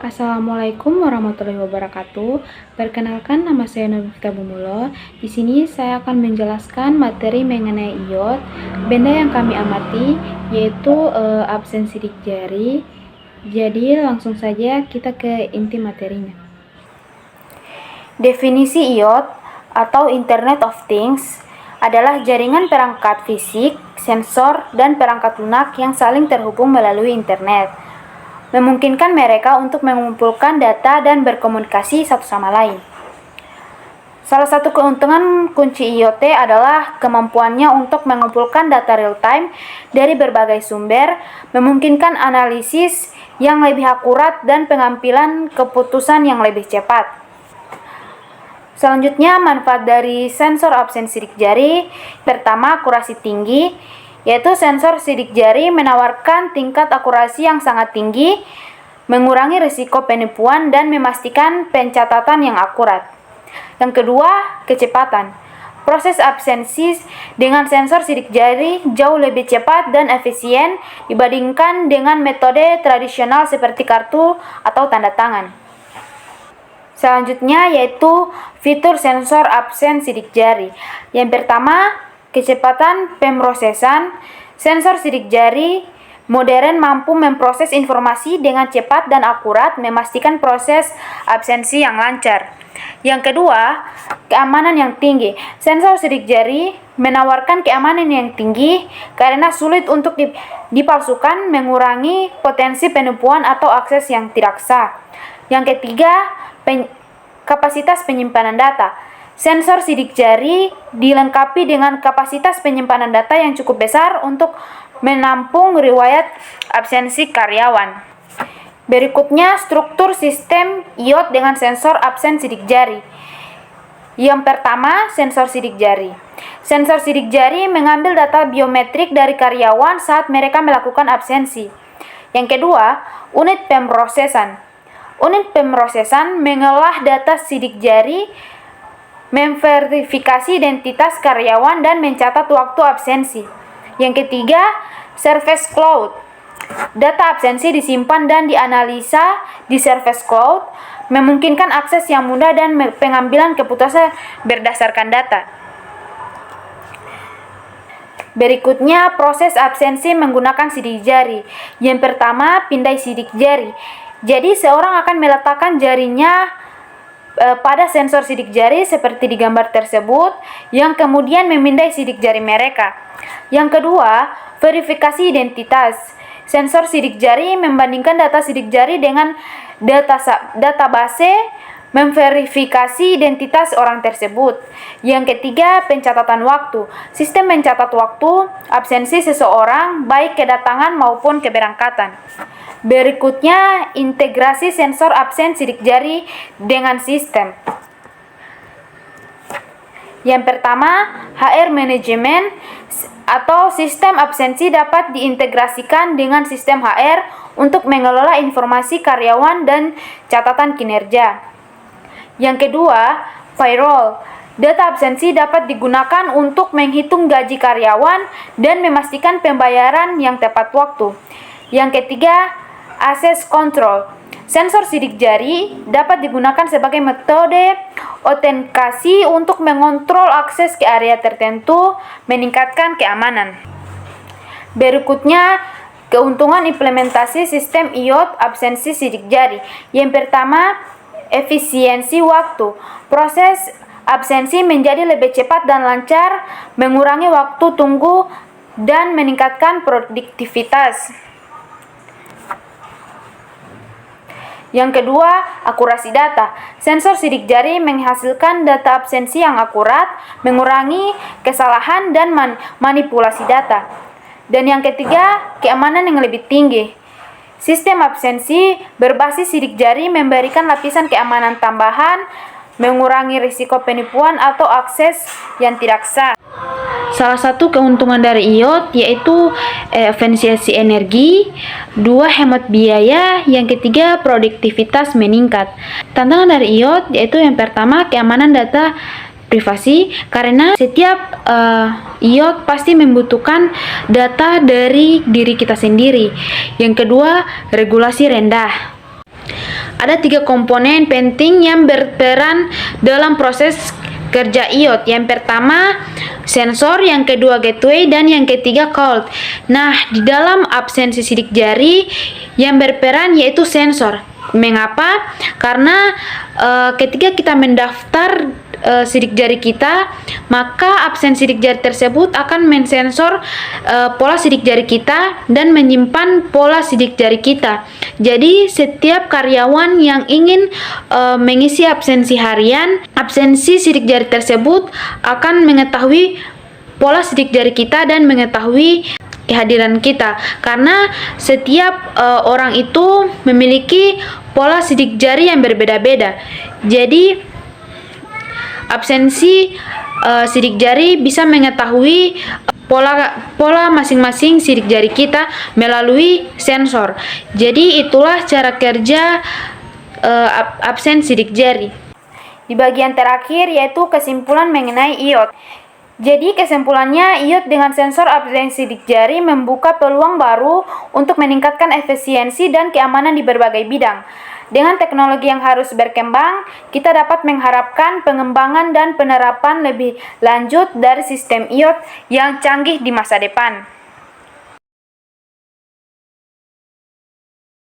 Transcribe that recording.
Assalamualaikum warahmatullahi wabarakatuh. Perkenalkan, nama saya Novita Bumulo. Di sini saya akan menjelaskan materi mengenai iod. Benda yang kami amati yaitu absen sidik jari. Jadi langsung saja kita ke inti materinya. Definisi iod atau Internet of Things adalah jaringan perangkat fisik, sensor, dan perangkat lunak yang saling terhubung melalui internet, memungkinkan mereka untuk mengumpulkan data dan berkomunikasi satu sama lain. Salah satu keuntungan kunci IoT adalah kemampuannya untuk mengumpulkan data real-time dari berbagai sumber, memungkinkan analisis yang lebih akurat dan pengambilan keputusan yang lebih cepat. Selanjutnya, manfaat dari sensor absen sidik jari. Pertama, akurasi tinggi, yaitu sensor sidik jari menawarkan tingkat akurasi yang sangat tinggi, mengurangi risiko penipuan dan memastikan pencatatan yang akurat. Yang kedua, kecepatan. Proses absensi dengan sensor sidik jari jauh lebih cepat dan efisien dibandingkan dengan metode tradisional seperti kartu atau tanda tangan. Selanjutnya yaitu fitur sensor absen sidik jari. Yang pertama, kecepatan pemrosesan. Sensor sidik jari modern mampu memproses informasi dengan cepat dan akurat, memastikan proses absensi yang lancar. Yang kedua, keamanan yang tinggi. Sensor sidik jari menawarkan keamanan yang tinggi karena sulit untuk dipalsukan, mengurangi potensi penipuan atau akses yang tidak sah. Yang ketiga, kapasitas penyimpanan data. Sensor sidik jari dilengkapi dengan kapasitas penyimpanan data yang cukup besar untuk menampung riwayat absensi karyawan. Berikutnya, struktur sistem iot dengan sensor absen sidik jari. Yang pertama, sensor sidik jari. Sensor sidik jari mengambil data biometrik dari karyawan saat mereka melakukan absensi. Yang kedua, unit pemrosesan. Unit pemrosesan mengolah data sidik jari, memverifikasi identitas karyawan, dan mencatat waktu absensi. Yang ketiga, service cloud. Data absensi disimpan dan dianalisa di service cloud, memungkinkan akses yang mudah dan pengambilan keputusan berdasarkan data. Berikutnya, proses absensi menggunakan sidik jari. Yang pertama, pindai sidik jari. Jadi, seorang akan meletakkan jarinya pada sensor sidik jari seperti di gambar tersebut, yang kemudian memindai sidik jari mereka. Yang kedua, verifikasi identitas. Sensor sidik jari membandingkan data sidik jari dengan database, memverifikasi identitas orang tersebut. Yang ketiga, pencatatan waktu. Sistem mencatat waktu absensi seseorang, baik kedatangan maupun keberangkatan. Berikutnya, integrasi sensor absen sidik jari dengan sistem. Yang pertama, HR Management atau sistem absensi dapat diintegrasikan dengan sistem HR untuk mengelola informasi karyawan dan catatan kinerja. Yang kedua, payroll. Data absensi dapat digunakan untuk menghitung gaji karyawan dan memastikan pembayaran yang tepat waktu. Yang ketiga, access control. Sensor sidik jari dapat digunakan sebagai metode autentikasi untuk mengontrol akses ke area tertentu, meningkatkan keamanan. Berikutnya, keuntungan implementasi sistem iot absensi sidik jari. Yang pertama, efisiensi waktu. Proses absensi menjadi lebih cepat dan lancar, mengurangi waktu tunggu dan meningkatkan produktivitas. Yang kedua, akurasi data. Sensor sidik jari menghasilkan data absensi yang akurat, mengurangi kesalahan dan manipulasi data. Dan yang ketiga, keamanan yang lebih tinggi. Sistem absensi berbasis sidik jari memberikan lapisan keamanan tambahan, mengurangi risiko penipuan atau akses yang tidak sah. Salah satu keuntungan dari iot yaitu efisiensi energi, dua, hemat biaya, yang ketiga, produktivitas meningkat. Tantangan dari iot yaitu yang pertama, keamanan data privasi, karena setiap iot pasti membutuhkan data dari diri kita sendiri. Yang kedua, regulasi rendah. Ada 3 komponen penting yang berperan dalam proses kerja iOT. Yang pertama sensor, yang kedua gateway, dan yang ketiga cold. Nah, di dalam absensi sidik jari yang berperan yaitu sensor. Mengapa? Karena ketika kita mendaftar sidik jari kita, maka absen sidik jari tersebut akan mensensor pola sidik jari kita dan menyimpan pola sidik jari kita. Jadi setiap karyawan yang ingin mengisi absensi harian, absensi sidik jari tersebut akan mengetahui pola sidik jari kita dan mengetahui kehadiran kita, karena setiap orang itu memiliki pola sidik jari yang berbeda-beda. Jadi absensi sidik jari bisa mengetahui pola masing-masing sidik jari kita melalui sensor. Jadi itulah cara kerja absen sidik jari. Di bagian terakhir yaitu kesimpulan mengenai iOT. Jadi kesimpulannya, iOT dengan sensor absen sidik jari membuka peluang baru untuk meningkatkan efisiensi dan keamanan di berbagai bidang. Dengan teknologi yang harus berkembang, kita dapat mengharapkan pengembangan dan penerapan lebih lanjut dari sistem iOT yang canggih di masa depan.